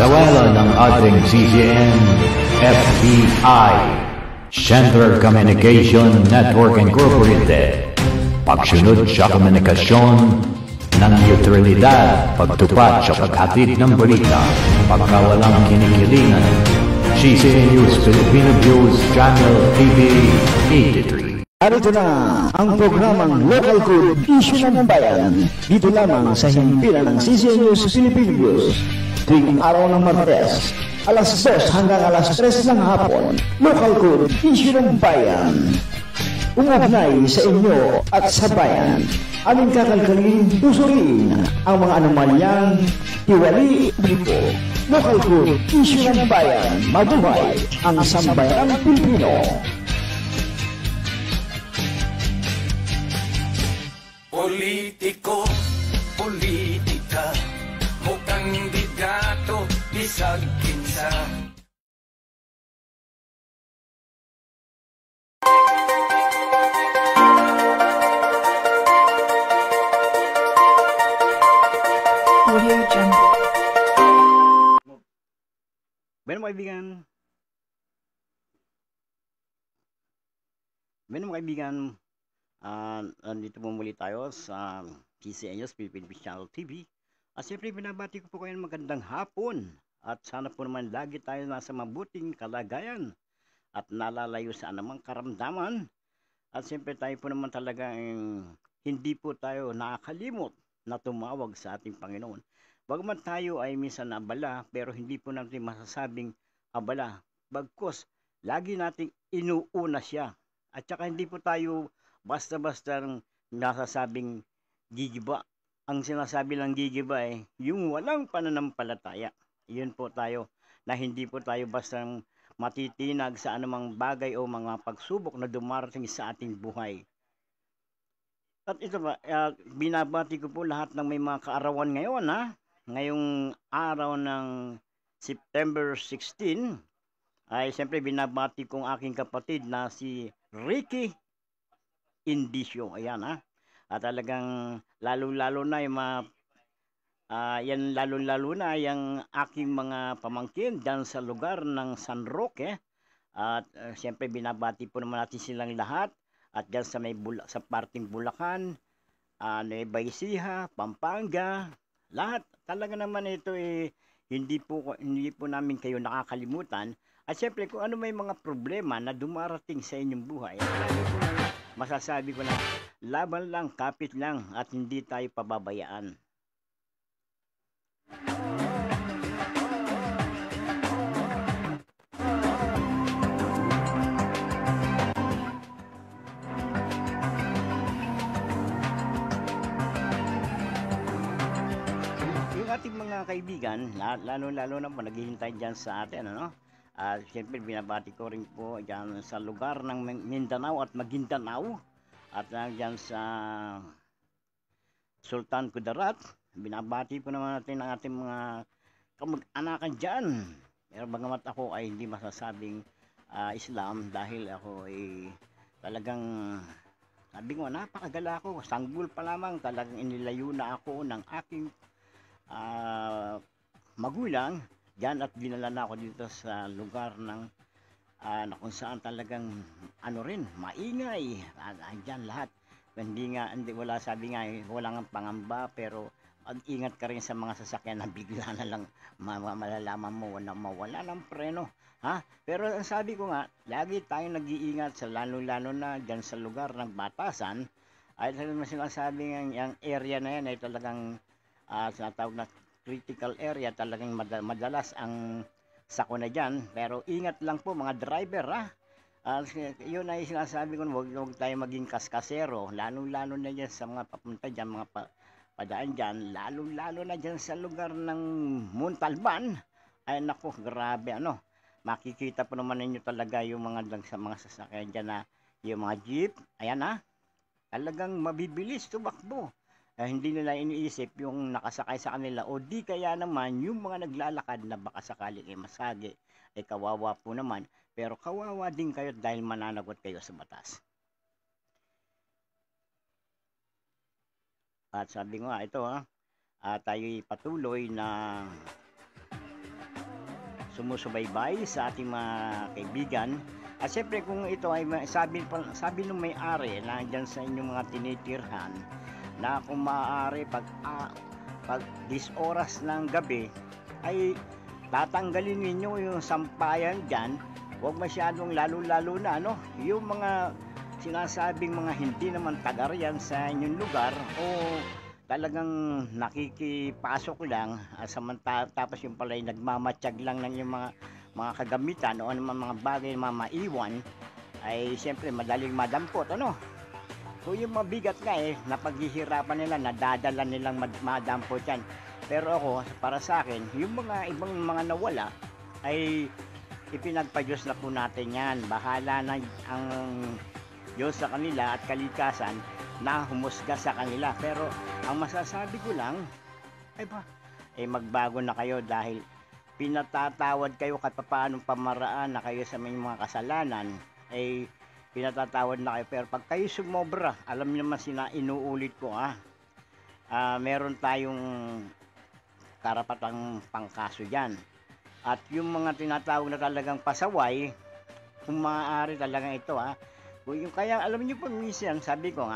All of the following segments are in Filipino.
Pagsawalan ng ating CCN, FBI, Center Communication Network Incorporated, pagsunod sa komunikasyon ng neutralidad, pagtupad sa paghatid ng balita, pagkawalang kinikilingan, CCN News Filipino News Channel TV 83. Narito na ang programang Local Code Issue ng Bayan. Dito lamang sa himpilan ng CCN News Filipino News. Tuwing araw ng Martes, alas 2 hanggang alas 3 ng hapon. Local Code Issue ng Bayan. Umugnay sa inyo at sa bayan. Aming kakalkalin, tusurin ang mga anomalyang tiwali dito. Local Code Issue ng Bayan. Mabuhay ang sambayang Pilipino. Politiko, politika, mukhang bigato, bisag kinsa. Audio Jungle. Bueno mga kaibigan, nandito po muli tayo sa CCN News Philippine Channel TV. At siyempre binabati ko po kayo ng magandang hapon. At sana po naman lagi tayo nasa mabuting kalagayan at nalalayo sa anumang karamdaman. At siyempre tayo po naman talagang hindi po tayo nakakalimot na tumawag sa ating Panginoon. Bagaman tayo ay minsan abala, pero hindi po natin masasabing abala. Bagkus, lagi nating inuuna siya. At saka hindi po tayo basta-basta nasasabing gigiba. Ang sinasabi lang gigiba ay yung walang pananampalataya. Yun po tayo, na hindi po tayo basta matitinag sa anumang bagay o mga pagsubok na dumarating sa ating buhay. At ito ba, binabati ko po lahat ng may mga kaarawan ngayon, ha? Ngayong araw ng September 16, ay siyempre binabati kong aking kapatid na si Ricky Indicio. Ayan, ha? At talagang lalo-lalo na yung mga yan lalo-lalo na yung aking mga pamangkin dyan sa lugar ng San Roque. At siyempre binabati po naman natin silang lahat. At dyan sa may sa parting Bulacan, Nueva Ecija, Pampanga, lahat. Talaga naman ito hindi po namin kayo nakakalimutan. At siyempre kung ano may mga problema na dumarating sa inyong buhay, masasabi ko na laban lang, kapit lang at hindi tayo pababayaan. Yung ating mga kaibigan, lalo-lalo na po naghihintay dyan sa atin, ano? Siyempre binabati ko rin po dyan sa lugar ng Mindanao at Maguindanao at dyan sa Sultan Kudarat. Binabati po naman natin ang ating mga kamag-anakan dyan. Pero bagamat ako ay hindi masasabing Islam dahil ako ay talagang sabi ko napakagala ko, sanggol pa lamang talagang inilayo na ako ng aking magulang dyan at dinala na ako dito sa lugar ng na kung saan talagang maingay dyan lahat. Hindi wala, sabi nga wala nga pangamba, pero mag-ingat ka rin sa mga sasakyan na bigla na lang malalaman mo na mawala ng preno, ha? Pero sabi ko nga, lagi tayong nag-iingat sa lalo-lalo na dyan sa lugar ng Batasan. Ay talagang sinasabi nga yung area na yan ay talagang sinatawag na critical area, talagang madalas ang sakuna dyan. Pero ingat lang po mga driver, ha? Yun ay sinasabi ko, huwag tayo maging kaskasero, lalo-lalo na dyan sa mga papunta dyan, mga padaan dyan, lalo-lalo na dyan sa lugar ng Montalban. Ay nako, grabe, makikita po naman ninyo talaga yung mga sasakyan dyan na yung mga jeep, ayan, ha? Talagang mabibilis tumakbo. Hindi nila iniisip yung nakasakay sa kanila o di kaya naman yung mga naglalakad na baka sakaling masagi, kawawa po naman. Pero kawawa din kayo dahil mananagot kayo sa batas. At sabi nga ito, tayo'y patuloy na sumusubaybay sa ating mga kaibigan. At siyempre kung ito ay sabi nung may-ari na dyan sa inyong mga tinitirhan na kung maaari pag 10 oras ng gabi ay tatanggalin ninyo yung sampayan dyan. Huwag masyadong lalo-lalo na yung mga sinasabing mga hindi naman taga-riyan sa inyong lugar o talagang nakikipasok lang tapos yung pala nagmamatsyag lang ng yung mga kagamitan o mga bagay na maiwan ay siyempre madaling madampot kung yung mabigat nga napaghihirapan nila, nadadala nilang madampot yan. Pero ako, para sa akin, yung mga ibang mga nawala ay ipinagpa-Diyos na po natin yan. Bahala na ang Diyos sa kanila at kalikasan na humusga sa kanila. Pero ang masasabi ko lang ay magbago na kayo dahil pinatatawad kayo kahit paanong pamaraan na kayo sa mga kasalanan ay pinatatawad na kayo. Pero pag kayo sumobra, alam niyo naman inuulit ko meron tayong karapatang pangkaso dyan. At yung mga tinatawag na talagang pasaway, kung maaari talagang ito kaya alam niyo po minsan, sabi ko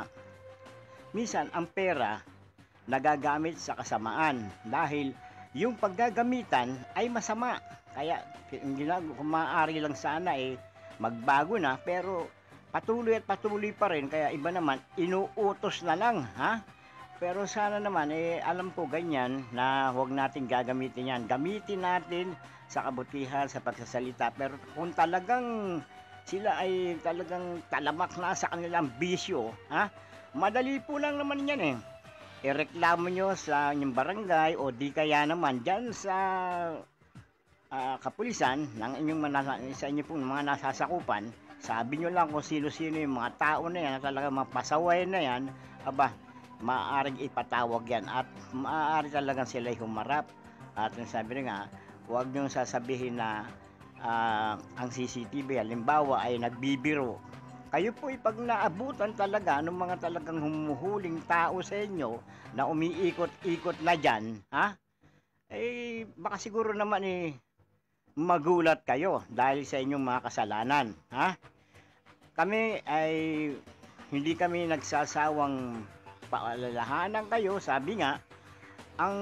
minsan ang pera nagagamit sa kasamaan dahil yung paggagamitan ay masama. Kaya kung maaari lang sana magbago na, pero patuloy at patuloy pa rin. Kaya iba naman inuutos na lang pero sana naman alam ko ganyan na huwag natin gagamitin yan. Gamitin natin sa kabutihan, sa pagsasalita. Pero kung talagang sila ay talagang talamak na sa kanilang bisyo, madali po lang naman yan ireklamo nyo sa inyong barangay o di kaya naman dyan sa kapulisan ng inyong sa inyo pong mga nasasakupan. Sabi nyo lang kung sino-sino yung mga tao na yan, talaga mga pasaway na yan, maaaring ipatawag yan at maaari talagang sila'y humarap. At sabi nga, huwag nyo sasabihin na ang CCTV halimbawa ay nagbibiro. Kayo po pag naabutan talaga ng mga talagang humuhuling tao sa inyo na umiikot-ikot na dyan, baka siguro naman magulat kayo dahil sa inyong mga kasalanan. Kami ay hindi kami nagsasawang paalalahanan kayo. Sabi nga, ang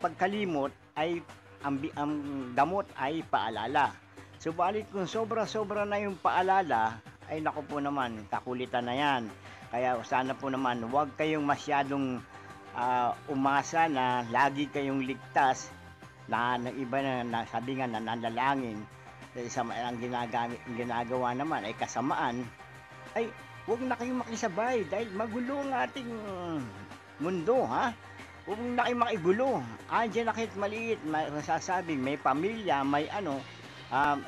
pagkalimot ay ang gamot ay paalala. Subalit kung sobra-sobra na yung paalala, ay naku po naman, kakulitan na yan. Kaya sana po naman, huwag kayong masyadong umasa na lagi kayong ligtas na iba na sabi nga nananalangin. Ang ginagawa naman ay kasamaan. Ay huwag na kayong makisabay dahil magulo ang ating mundo. Huwag na kayong makigulo. Andiyan na kahit maliit, masasabing may pamilya, may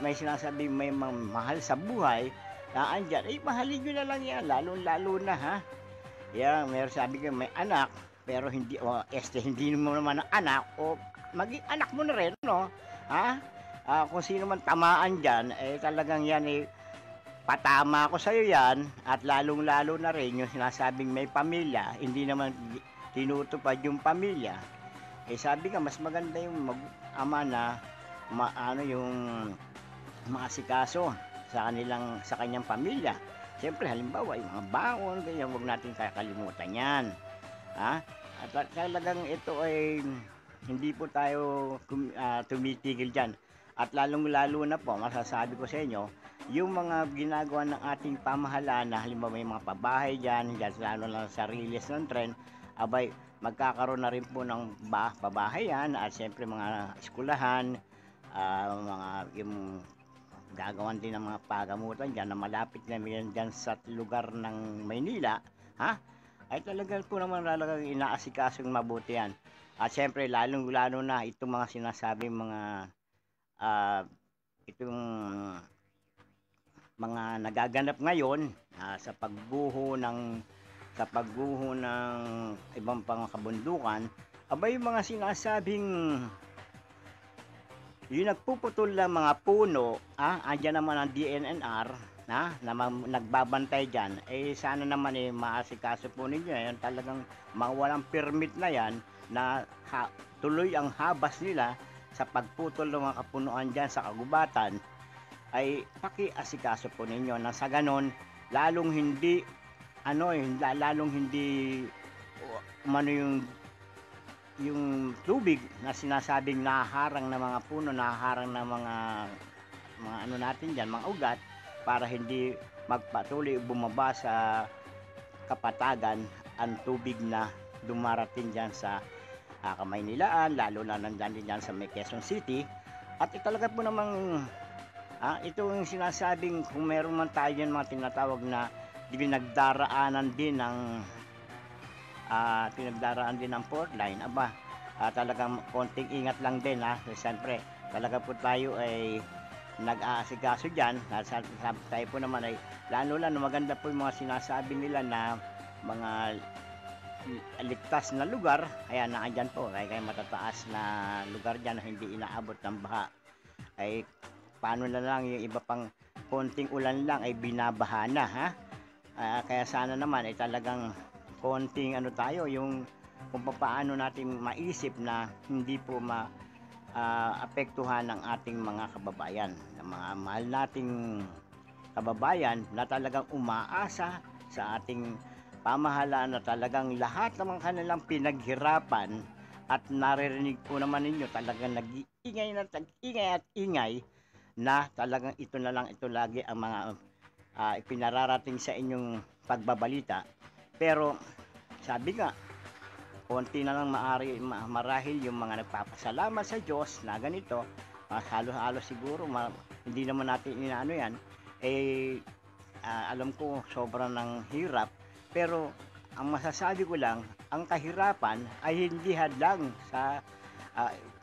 may sinasabing may mahal sa buhay na andyan, mahalin nyo na lang yan, lalo na meron sabi ko may anak, pero hindi, hindi mo naman ang anak, o maging anak mo na rin, kung sino man tamaan dyan, talagang yan, patama ko sa'yo yan, at lalong-lalo na rin yung sinasabing may pamilya, hindi naman tinutupad yung pamilya. Sabi nga, mas maganda yung ama na yung maasikaso sa kanyang pamilya. Siyempre halimbawa yung mga baon, kaya huwag natin kakalimutan yan. At talagang ito ay hindi po tayo tumitigil dyan. At lalong-lalo na po, masasabi ko sa inyo, yung mga ginagawa ng ating pamahalaan na halimbawa may mga pabahay dyan lalo na sa release ng tren, magkakaroon na rin po ng pabahay yan at siyempre mga eskulahan, mga yung gagawan din ng mga pagamutan dyan na malapit na dyan sa lugar ng Maynila, ay talaga po naman talagang inaasikasong mabuti yan. At siyempre lalong-lalo na itong mga sinasabing mga itong mga nagaganap ngayon sa pagguho ng ibang pangkabundukan, yung mga sinasabing yung nagpuputol ng mga puno, andyan naman ang DNNR na nagbabantay dyan, sana naman maasikaso po ninyo yan, talagang mawalang permit na yan na tuloy ang habas nila sa pagputol ng mga kapunuan dyan sa kagubatan, ay pakiasikaso po ninyo na sa ganon, lalong hindi umano yung tubig na sinasabing nahaharang ng mga puno, nahaharang ng mga ano natin dyan, mga ugat, para hindi magpatuloy bumaba sa kapatagan ang tubig na dumarating dyan sa Kamaynilaan, lalo na nandyan din dyan sa may Quezon City. At talaga po namang ito yung sinasabing kung meron man tayo yan mga tinatawag na pinagdaraanan din ng port line, talagang konting ingat lang din siyempre talaga po tayo ay nag-aasikaso dyan. Tayo po naman ay lalo maganda po yung mga sinasabi nila na mga ligtas na lugar, kaya naandyan po kaya matataas na lugar dyan na hindi inaabot ng baha. Ay paano na lang yung iba pang konting ulan lang ay binabaha na kaya sana naman ay talagang konting tayo yung kung paano natin maisip na hindi po apektuhan ng ating mga kababayan, ng mga mahal nating kababayan na talagang umaasa sa ating pamahalaan, na talagang lahat ng mga kanilang pinaghirapan at naririnig po naman ninyo talagang nag-iingay at ingay na talagang ito lagi ang mga ipinararating sa inyong pagbabalita. Pero sabi nga, konti na lang marahil yung mga nagpapasalamat sa Diyos na ganito, halos siguro hindi naman natin inaano yan, alam ko sobrang ng hirap, pero ang masasabi ko lang, ang kahirapan ay hindi hadlang sa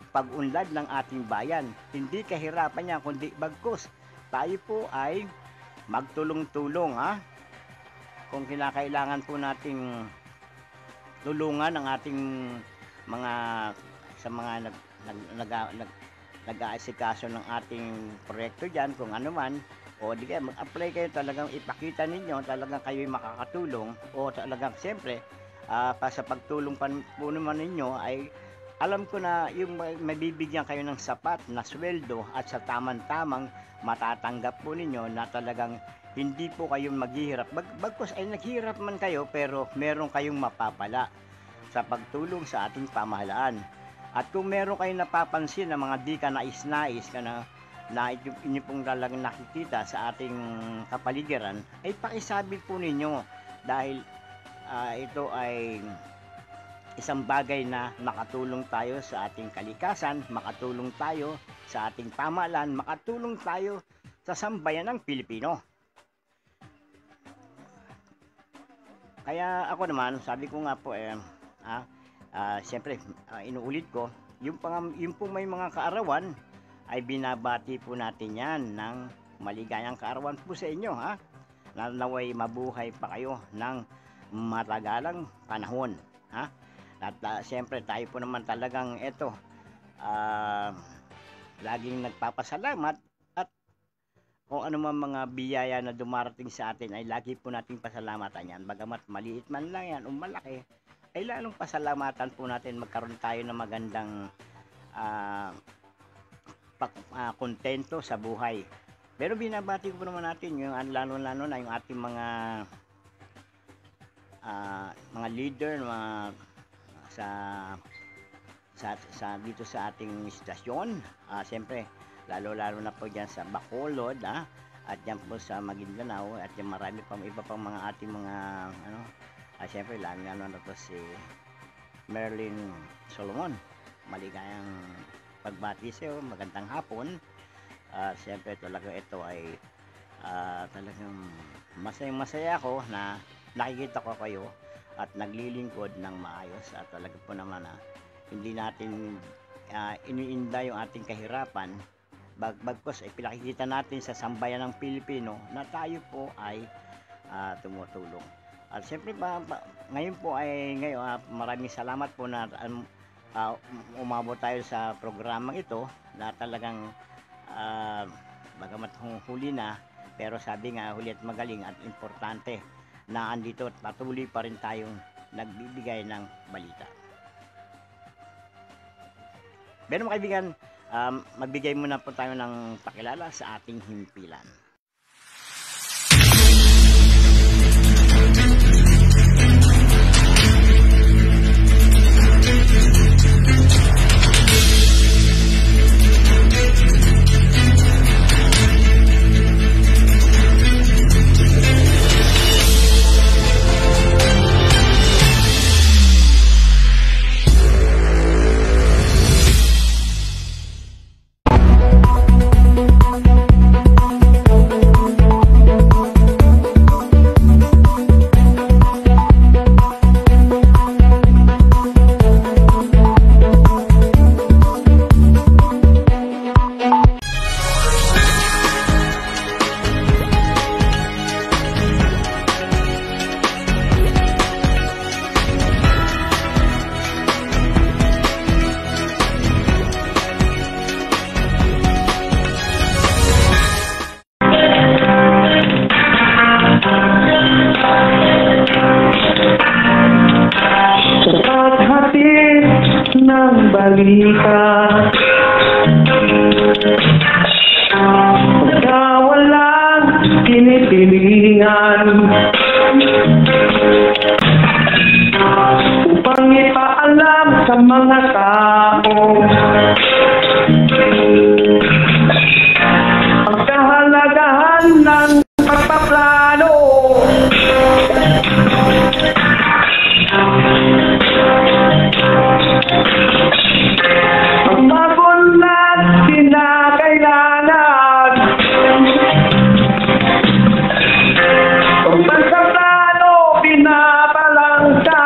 pag-unlad ng ating bayan. Hindi kahirapan niya, kundi bagkus tayo po ay magtulong-tulong kung kinakailangan po nating tulungan ang ating mga nag-aasikaso ng ating proyekto dyan, kung ano man, o di kaya mag-apply kayo, talagang ipakita ninyo talagang kayo'y makakatulong, o talagang siyempre sa pagtulong po naman ninyo ay alam ko na yung mabibigyan kayo ng sapat na sweldo at sa tamang-tamang matatanggap po ninyo na talagang hindi po kayong maghihirap. Bagkus ay naghihirap man kayo, pero meron kayong mapapala sa pagtulong sa ating pamahalaan. At kung meron kayong napapansin na mga di ka nais-nais na inyo pong talagang nakikita sa ating kapaligiran, ay pakisabi po ninyo, dahil ito ay isang bagay na makatulong tayo sa ating kalikasan, makatulong tayo sa ating pamahalaan, makatulong tayo sa sambayan ng Pilipino. Kaya ako naman, sabi ko nga po siyempre inuulit ko, yung po may mga kaarawan ay binabati po natin yan ng maligayang kaarawan po sa inyo na naway mabuhay pa kayo ng matagalang panahon At siyempre tayo po naman talagang laging nagpapasalamat, at kung ano man mga biyaya na dumarating sa atin ay lagi po nating pasalamatan yan. Bagamat maliit man lang yan o malaki, ay lalong pasalamatan po natin, magkaroon tayo ng magandang kontento sa buhay. Pero binabati ko po naman natin yung lalo-lalo na yung ating mga leader, sa dito sa ating istasyon. Siyempre, lalo-lalo na po dyan sa Bacolod, at dyan po sa Maguindanao, at yung marami pang iba pang mga ating mga siyempre, lalo na po si Merlin Solomon. Maligayang pagbati sa'yo, magandang hapon. Siyempre, talaga ito ay talagang masaya ako na nakikita ko kayo at naglilingkod ng maayos, at talaga po naman hindi natin iniinda yung ating kahirapan, bagkus ay pinakikita natin sa sambayan ng Pilipino na tayo po ay tumutulong. At siyempre ngayon po ay maraming salamat po na umabot tayo sa programang ito, na talagang bagamat huli na, pero sabi nga huli at magaling, at importante na andito at patuloy pa rin tayong nagbibigay ng balita. Pero mga kaibigan, Magbigay muna po tayo ng pakilala sa ating himpilan. Pagka walang tinitingan upang ipaalam sa mga tao ang kahalagahan ng pagpaplano. Ang magunat kinakailangan kung pagkaplano pinabalangka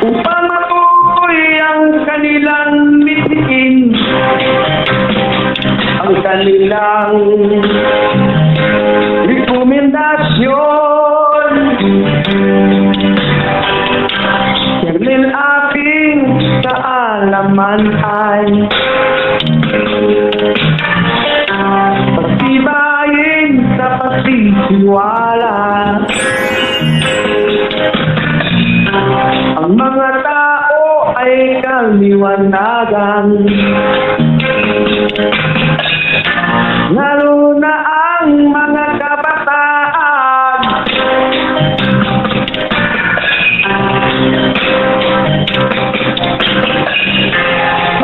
upang mabuhay ang kanilang mithiin, ang kanilang rekomendasyon. Dahil aking kaalaman ay pagtibayin sa pagtitiwala. Ang mga tao ay kaliwanagan, lalo na ang mga kabataan.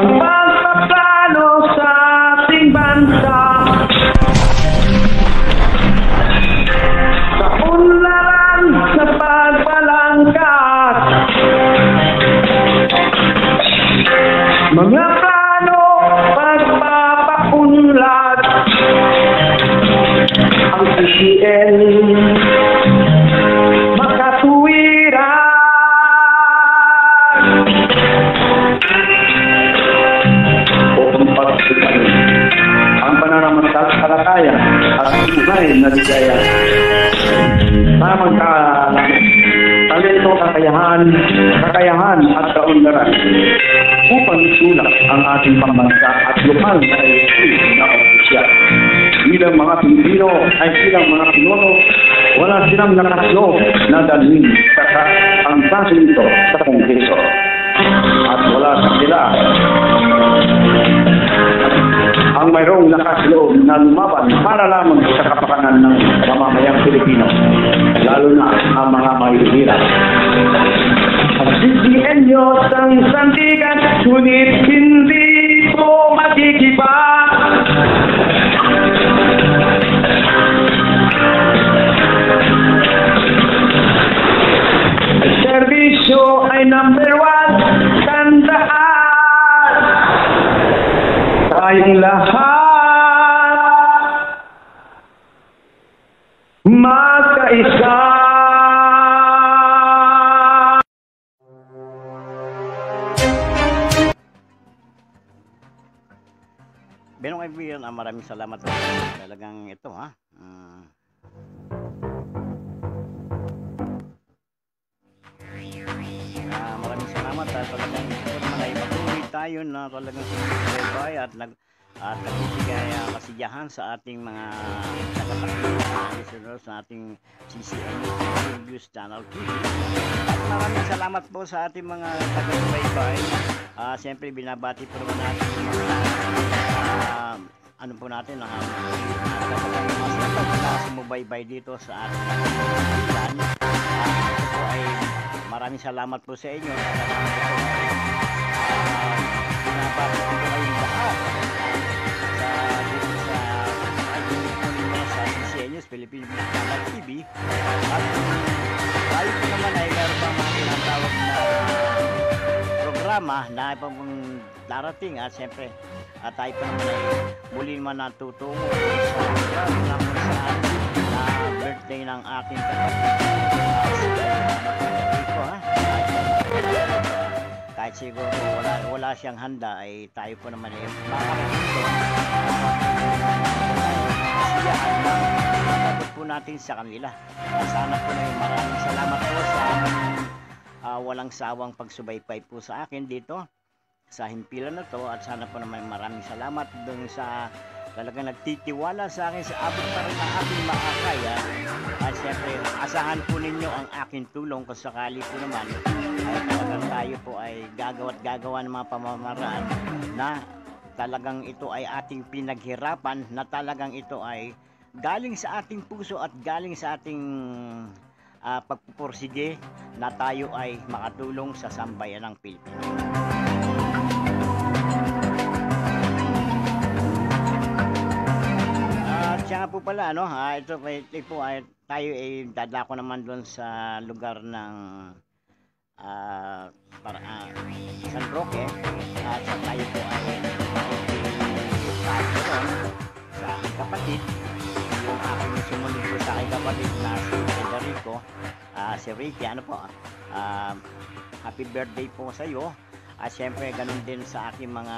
Ang pagpaplano sa ating bansa sa unlaran sa pagbalangkat, mga plano pagpapaunlad, ang CCN makatuwiran. Ang pananampalataya at buhay na ligaya. Tamang talento, kakayahan at kaunlaran upang isulak ang ating pambansa at lokal na opisyal. Bilang mga Pilipino ay bilang mga Pinono, wala silang nakaslo na dalhin ang kaso nito sa Kongreso. At wala sa sila ang mayroong lakas loob na lumaban para lamang sa kapakanan ng mamamayang Pilipino, lalo na ang mga mahihirap. Ang CCN nyo ang sandigan, ngunit hindi ko makikiba. Ang serbisyo ay number 1, tandaan. Tayong lahat magkaisa. Benong kaibigan, maraming salamat po. Talagang ito maraming salamat at talagang patuloy tayo na talagang sumusubaybay at nagbibigay kasiyahan sa ating mga tagapakinig listeners sa ating CCN News Channel TV. At maraming salamat po sa ating mga taga-subaybay. Siyempre binabati po naman natin yung mga ano po natin na sumubaybay dito sa ating ilan. Ito po ay maraming salamat po sa inyo. Binabati po kayong lahat sa CCN News Philippine Channel TV. At tayo po naman ay meron pa mga tinatawag na programa na pang darating at siyempre tayo po naman ay muli naman natutungo sa program kung saan na birthday ng aking kapatid kahit siguro wala siyang handa ay tayo po naman ay makakapagod po natin sa kanila. Sana po na maraming salamat po sa walang sawang pagsubaybay po sa akin dito sa himpilan na to, at sana po naman maraming salamat dun sa talagang nagtitiwala sa akin sa abot pa rin ang aking makakaya. At syempre asahan po ninyo ang aking tulong kung sakali po naman ay talagang tayo po ay gagawa ng mga pamamaraan na talagang ito ay ating pinaghirapan, na talagang ito ay galing sa ating puso at galing sa ating pagpupursige na tayo ay makatulong sa sambayan ng Pilipino. Siya nga po pala, ano, ito po ay tayo ay dadako naman doon sa lugar ng San Roque, at tayo po ay sa aking kapatid, yung aking sumunod po sa aking kapatid na si Federico, si Ricky, ano po, happy birthday po sa iyo. At syempre ganun din sa aking mga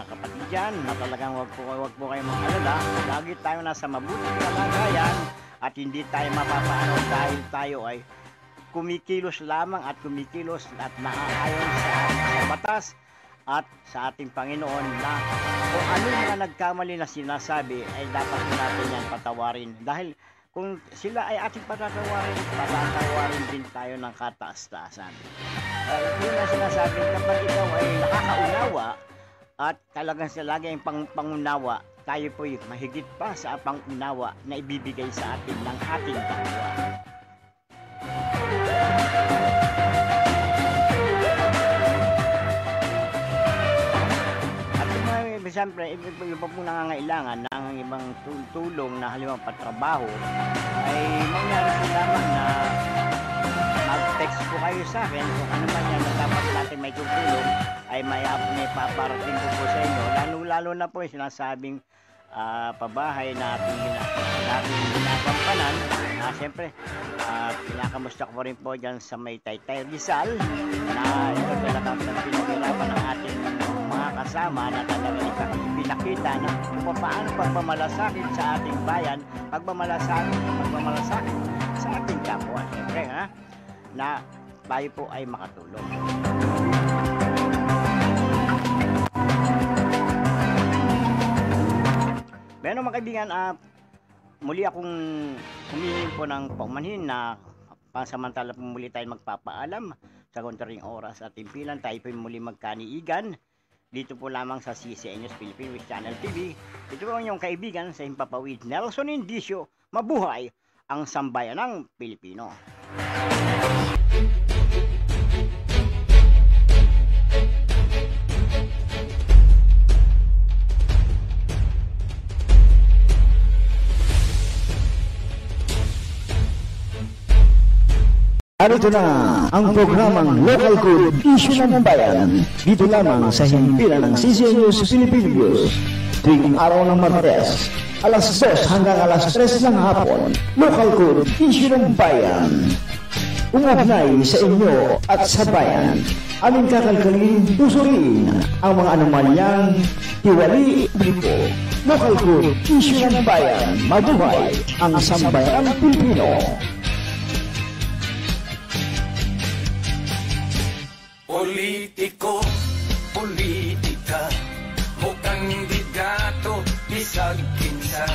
kapatid dyan, na talagang wag po kayong mag-alala. Lagi tayo nasa mabuting kalagayan at hindi tayo mapapaano dahil tayo ay kumikilos lamang at naaayon sa batas at sa ating Panginoon, na kung ano mga nagkamali na sinasabi ay dapat natin yan patawarin, dahil kung sila ay ating patatawarin din tayo ng kataas-taasan. Yun na sinasabi, kapag ikaw ay nakakaunawa at talagang sila lagi ang pangunawa, tayo po mahigit pa sa pangunawa na ibibigay sa atin ng ating kapwa. Siyempre, iba po nangangailangan ng ibang tulong na halimbawa patrabaho, ay mangyari po lamang na mag-text po kayo sa akin kung ano man yan na dapat natin may tutulong, ay may paparating po sa inyo, lalo na po yung sinasabing pabahay na ating ginagampanan. Siyempre, kinakamusta ko rin po dyan sa may Taytay Rizal, na ito talagang pinaghirapan ng ating mga kasama na talagang pinakita na kung paano pagmamalasakit sa ating bayan, pagmamalasakit sa ating kapwa. Siyempre, na tayo po ay makatulong. Pero mga kaibigan, muli akong humihingi po ng paumanhin na pansamantala po muli tayo magpapaalam sa kontraring oras at timpilan. Tayo po muli magkaniigan dito po lamang sa CCN News Philippine Channel TV. Ito po ang inyong kaibigan sa Himpapawid, Nelson Indicio. Mabuhay ang sambayan ng Pilipino. Narito na ang programang Local Code Issue ng Bayan, dito lamang sa himpilan ng CCN News Philippine News. Tuwing araw ng Martes, alas 2 hanggang alas 3 ng hapon, Local Code Issue ng Bayan. Umugnay sa inyo at sa bayan, aming kakalkalin, tusurin ang mga anomalyang tiwali dito. Local Code Issue ng Bayan, mabuhay ang sambayanang Pilipino. Politiko, politika, mukhang bigato, bisag kinsa.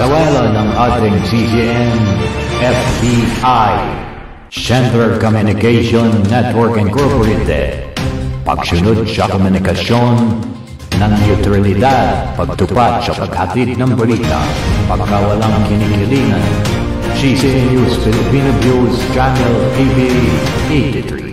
pagsawalan ng ating CCN, FBI, Central Communication Network Incorporated, pagsunod sa komunikasyon ng neutralidad, pagtupad sa paghatid ng balita, pagkawalang kinikilingan, CCN News Filipino Views Channel TV 83.